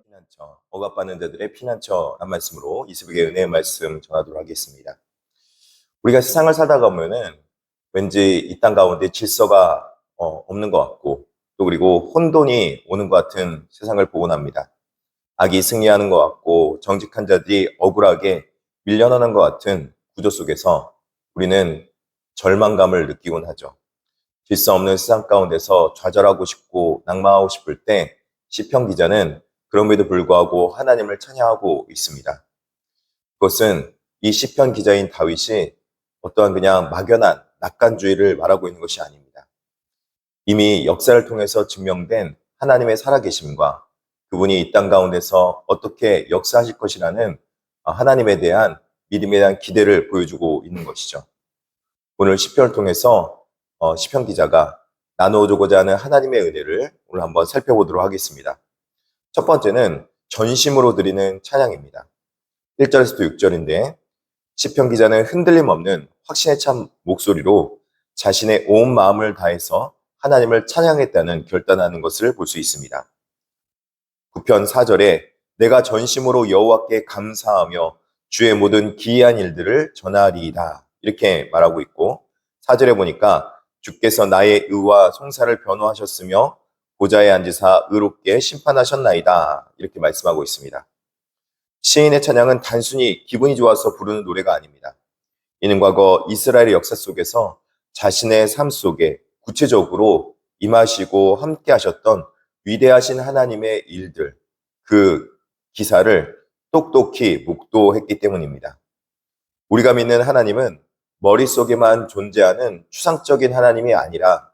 피난처, 억압받는 자들의 피난처란 말씀으로 이 새벽에 은혜의 말씀 전하도록 하겠습니다. 우리가 세상을 살다가 보면은 왠지 이 땅 가운데 질서가 없는 것 같고, 또 그리고 혼돈이 오는 것 같은 세상을 보곤 합니다. 악이 승리하는 것 같고 정직한 자들이 억울하게 밀려나는 것 같은 구조 속에서 우리는 절망감을 느끼곤 하죠. 질서 없는 세상 가운데서 좌절하고 싶고 낙망하고 싶을 때 시편 기자는 그럼에도 불구하고 하나님을 찬양하고 있습니다. 그것은 이 시편 기자인 다윗이 어떠한 그냥 막연한 낙관주의를 말하고 있는 것이 아닙니다. 이미 역사를 통해서 증명된 하나님의 살아계심과 그분이 이 땅 가운데서 어떻게 역사하실 것이라는 하나님에 대한 믿음에 대한 기대를 보여주고 있는 것이죠. 오늘 시편을 통해서 시편 기자가 나누어주고자 하는 하나님의 은혜를 오늘 한번 살펴보도록 하겠습니다. 첫 번째는 전심으로 드리는 찬양입니다. 1절에서부터 6절인데 시편 기자는 흔들림 없는 확신에 찬 목소리로 자신의 온 마음을 다해서 하나님을 찬양했다는 결단하는 것을 볼 수 있습니다. 9편 4절에 내가 전심으로 여호와께 감사하며 주의 모든 기이한 일들을 전하리이다 이렇게 말하고 있고 4절에 보니까 주께서 나의 의와 송사를 변호하셨으며 보좌에 앉으사 의롭게 심판하셨나이다 이렇게 말씀하고 있습니다. 시인의 찬양은 단순히 기분이 좋아서 부르는 노래가 아닙니다. 이는 과거 이스라엘의 역사 속에서 자신의 삶 속에 구체적으로 임하시고 함께 하셨던 위대하신 하나님의 일들, 그 기사를 똑똑히 묵도했기 때문입니다. 우리가 믿는 하나님은 머릿속에만 존재하는 추상적인 하나님이 아니라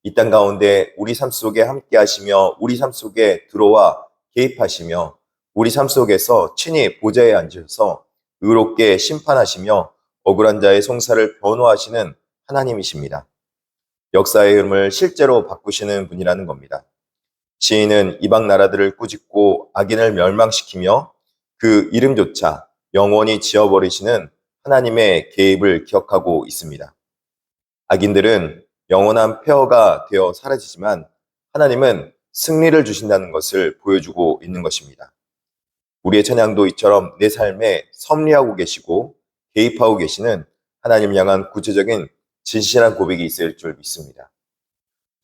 이 땅 가운데 우리 삶 속에 함께 하시며 우리 삶 속에 들어와 개입하시며 우리 삶 속에서 친히 보좌에 앉으셔서 의롭게 심판하시며 억울한 자의 송사를 변호하시는 하나님이십니다. 역사의 흐름을 실제로 바꾸시는 분이라는 겁니다. 시인은 이방 나라들을 꾸짖고 악인을 멸망시키며 그 이름조차 영원히 지워버리시는 하나님의 개입을 기억하고 있습니다. 악인들은 영원한 폐허가 되어 사라지지만 하나님은 승리를 주신다는 것을 보여주고 있는 것입니다. 우리의 찬양도 이처럼 내 삶에 섭리하고 계시고 개입하고 계시는 하나님 향한 구체적인 진실한 고백이 있을 줄 믿습니다.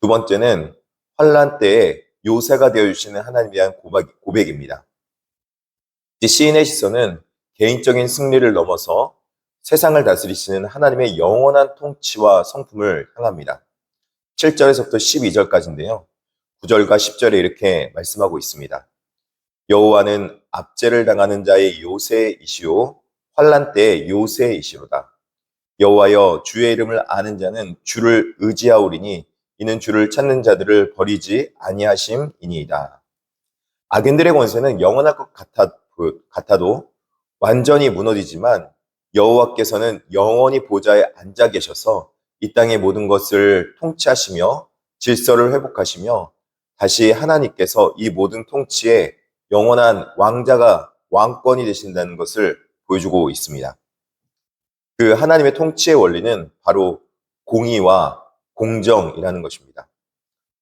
두 번째는 환난 때에 요새가 되어주시는 하나님에 대한 고백입니다. 시인의 시선은 개인적인 승리를 넘어서 세상을 다스리시는 하나님의 영원한 통치와 성품을 향합니다. 7절에서부터 12절까지인데요. 9절과 10절에 이렇게 말씀하고 있습니다. 여호와는 압제를 당하는 자의 요새이시오 환난 때의 요새이시로다. 여호와여 주의 이름을 아는 자는 주를 의지하오리니 이는 주를 찾는 자들을 버리지 아니하심이니이다. 악인들의 권세는 영원할 것 같아도 완전히 무너지지만 여호와께서는 영원히 보좌에 앉아 계셔서 이 땅의 모든 것을 통치하시며 질서를 회복하시며 다시 하나님께서 이 모든 통치의 영원한 왕권이 되신다는 것을 보여주고 있습니다. 그 하나님의 통치의 원리는 바로 공의와 공정이라는 것입니다.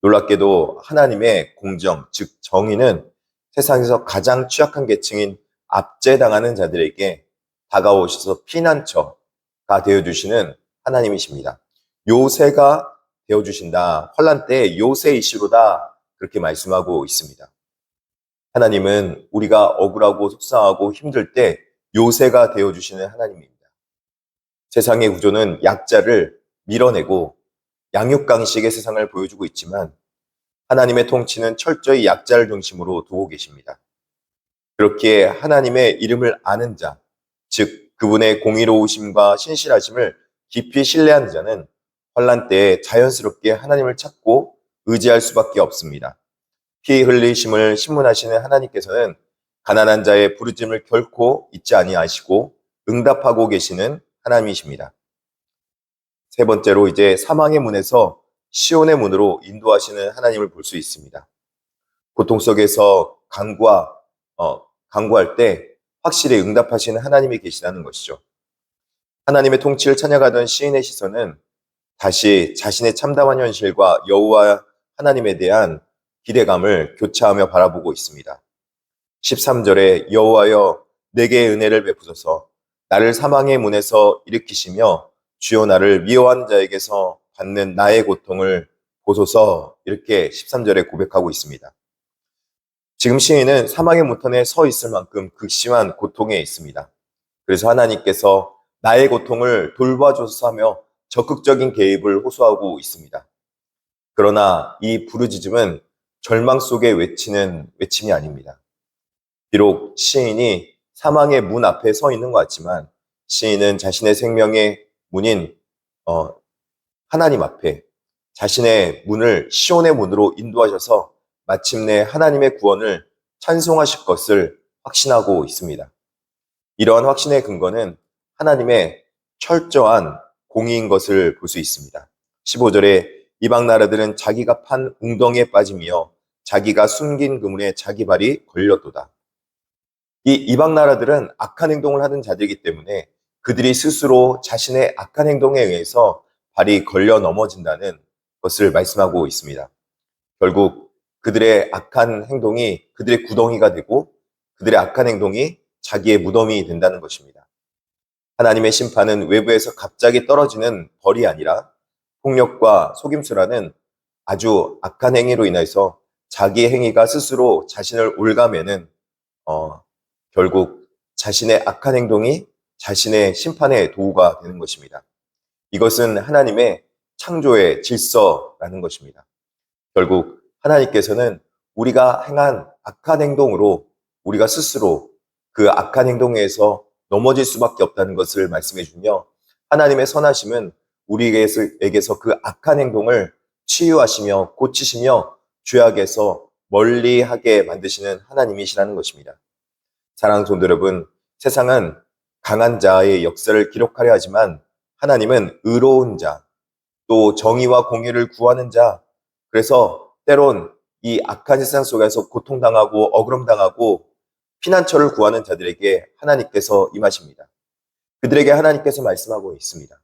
놀랍게도 하나님의 공정, 즉 정의는 세상에서 가장 취약한 계층인 압제당하는 자들에게 다가오셔서 피난처가 되어주시는 하나님이십니다. 요새가 되어주신다. 환난 때 요새이시로다. 그렇게 말씀하고 있습니다. 하나님은 우리가 억울하고 속상하고 힘들 때 요새가 되어주시는 하나님입니다. 세상의 구조는 약자를 밀어내고 양육강식의 세상을 보여주고 있지만 하나님의 통치는 철저히 약자를 중심으로 두고 계십니다. 그렇기에 하나님의 이름을 아는 자, 즉 그분의 공의로우심과 신실하심을 깊이 신뢰하는 자는 환난 때에 자연스럽게 하나님을 찾고 의지할 수밖에 없습니다. 피 흘리심을 신문하시는 하나님께서는 가난한 자의 부르짖음을 결코 잊지 아니하시고 응답하고 계시는 하나님이십니다. 세 번째로 이제 사망의 문에서 시온의 문으로 인도하시는 하나님을 볼 수 있습니다. 고통 속에서 간구할 때 확실히 응답하시는 하나님이 계시다는 것이죠. 하나님의 통치를 찬양하던 시인의 시선은 다시 자신의 참담한 현실과 여호와 하나님에 대한 기대감을 교차하며 바라보고 있습니다. 13절에 여호와여 내게 은혜를 베푸소서 나를 사망의 문에서 일으키시며 주여 나를 미워하는 자에게서 받는 나의 고통을 보소서 이렇게 13절에 고백하고 있습니다. 지금 시인은 사망의 문턱에 서 있을 만큼 극심한 고통에 있습니다. 그래서 하나님께서 나의 고통을 돌봐줘서 하며 적극적인 개입을 호소하고 있습니다. 그러나 이 부르짖음은 절망 속에 외치는 외침이 아닙니다. 비록 시인이 사망의 문 앞에 서 있는 것 같지만 시인은 자신의 생명의 문인 하나님 앞에 자신의 문을 시온의 문으로 인도하셔서 마침내 하나님의 구원을 찬송하실 것을 확신하고 있습니다. 이러한 확신의 근거는 하나님의 철저한 공의인 것을 볼 수 있습니다. 15절에 이방 나라들은 자기가 판 웅덩이에 빠짐이여 자기가 숨긴 그물에 자기 발이 걸렸도다. 이 이방 나라들은 악한 행동을 하는 자들이기 때문에 그들이 스스로 자신의 악한 행동에 의해서 발이 걸려 넘어진다는 것을 말씀하고 있습니다. 결국 그들의 악한 행동이 그들의 구덩이가 되고 그들의 악한 행동이 자기의 무덤이 된다는 것입니다. 하나님의 심판은 외부에서 갑자기 떨어지는 벌이 아니라 폭력과 속임수라는 아주 악한 행위로 인해서 자기의 행위가 스스로 자신을 올가매는 결국 자신의 악한 행동이 자신의 심판의 도구가 되는 것입니다. 이것은 하나님의 창조의 질서라는 것입니다. 결국 하나님께서는 우리가 행한 악한 행동으로 우리가 스스로 그 악한 행동에서 넘어질 수밖에 없다는 것을 말씀해 주며 하나님의 선하심은 우리에게서 그 악한 행동을 치유하시며 고치시며 죄악에서 멀리하게 만드시는 하나님이시라는 것입니다. 사랑하는 성도 여러분, 세상은 강한 자의 역사를 기록하려 하지만 하나님은 의로운 자, 또 정의와 공의를 구하는 자, 그래서 때론 이 악한 세상 속에서 고통당하고 억울함당하고 피난처를 구하는 자들에게 하나님께서 임하십니다. 그들에게 하나님께서 말씀하고 있습니다.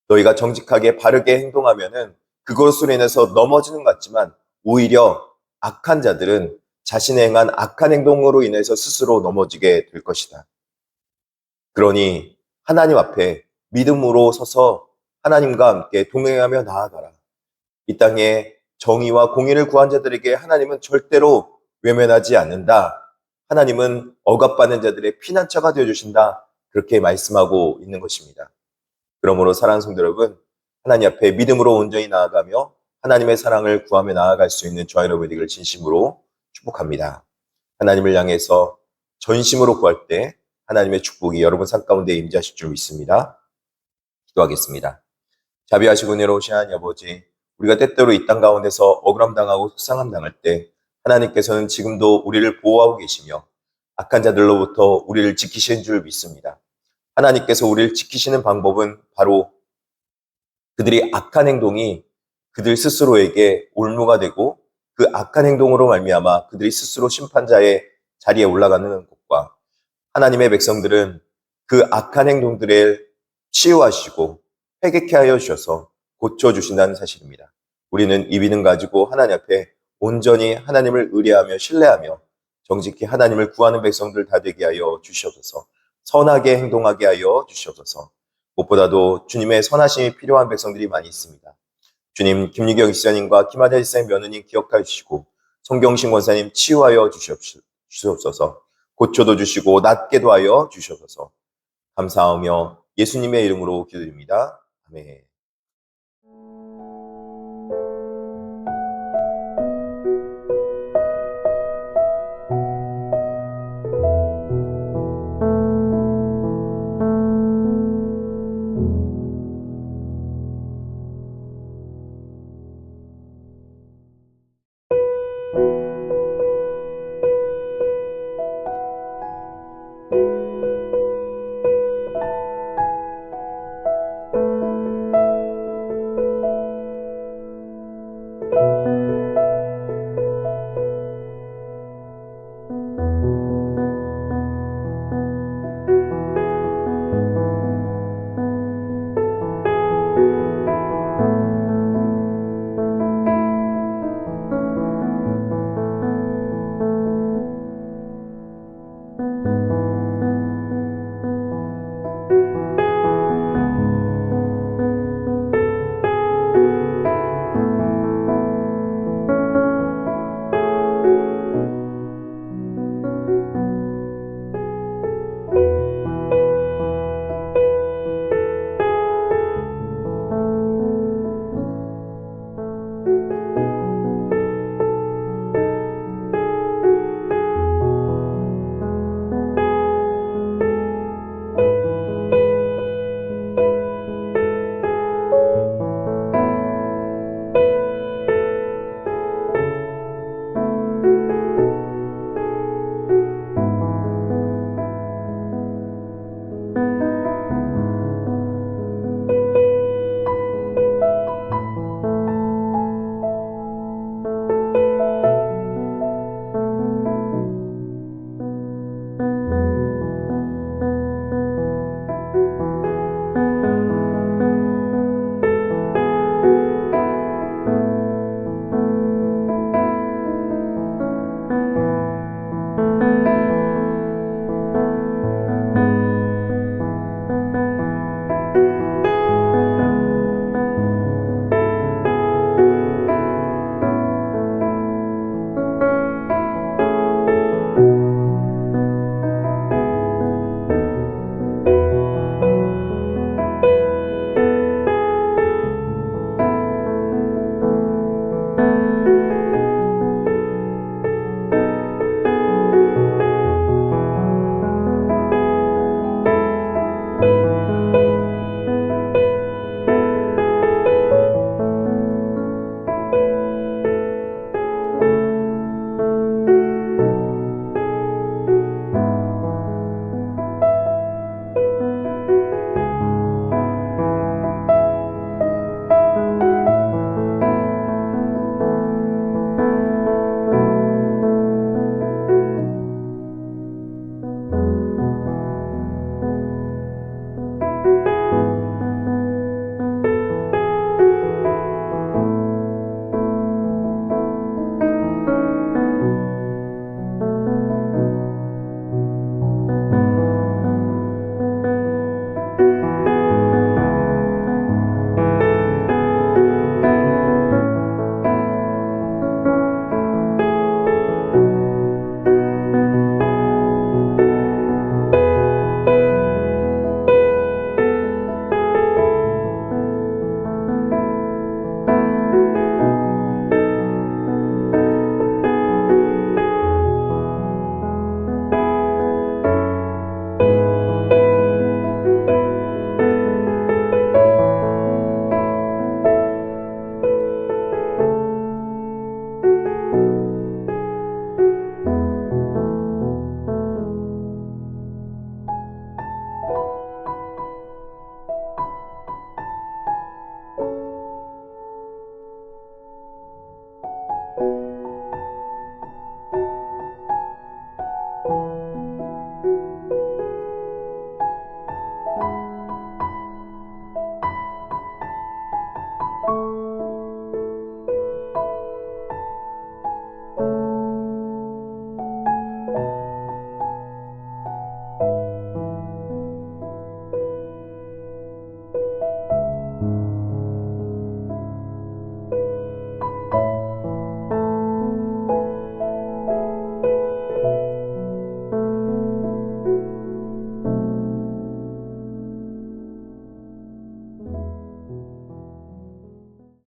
너희가 정직하게 바르게 행동하면은 그것으로 인해서 넘어지는 것 같지만 오히려 악한 자들은 자신의 행한 악한 행동으로 인해서 스스로 넘어지게 될 것이다. 그러니 하나님 앞에 믿음으로 서서 하나님과 함께 동행하며 나아가라. 이 땅에 정의와 공의를 구한 자들에게 하나님은 절대로 외면하지 않는다. 하나님은 억압받는 자들의 피난처가 되어주신다. 그렇게 말씀하고 있는 것입니다. 그러므로 사랑하는 성도 여러분, 하나님 앞에 믿음으로 온전히 나아가며 하나님의 사랑을 구하며 나아갈 수 있는 저와 여러분 되기를 진심으로 축복합니다. 하나님을 향해서 전심으로 구할 때 하나님의 축복이 여러분 삶 가운데 임재하실 줄 믿습니다. 기도하겠습니다. 자비하시고 은혜로우신 하나님 아버지, 우리가 때때로 이 땅 가운데서 억울함 당하고 속상함 당할 때 하나님께서는 지금도 우리를 보호하고 계시며 악한 자들로부터 우리를 지키시는 줄 믿습니다. 하나님께서 우리를 지키시는 방법은 바로 그들이 악한 행동이 그들 스스로에게 올무가 되고 그 악한 행동으로 말미암아 그들이 스스로 심판자의 자리에 올라가는 것과 하나님의 백성들은 그 악한 행동들을 치유하시고 회개케 하여 주셔서 고쳐주신다는 사실입니다. 우리는 이 믿음 가지고 하나님 앞에 온전히 하나님을 의뢰하며 신뢰하며 정직히 하나님을 구하는 백성들 다 되게 하여 주시옵소서. 선하게 행동하게 하여 주시옵소서. 무엇보다도 주님의 선하심이 필요한 백성들이 많이 있습니다. 주님, 김유경 지사님과 김하자 지사님 며느님 기억하여 주시고 성경신 권사님 치유하여 주시옵소서. 고쳐도 주시고 낫게도 하여 주시옵소서. 감사하며 예수님의 이름으로 기도드립니다. 아멘.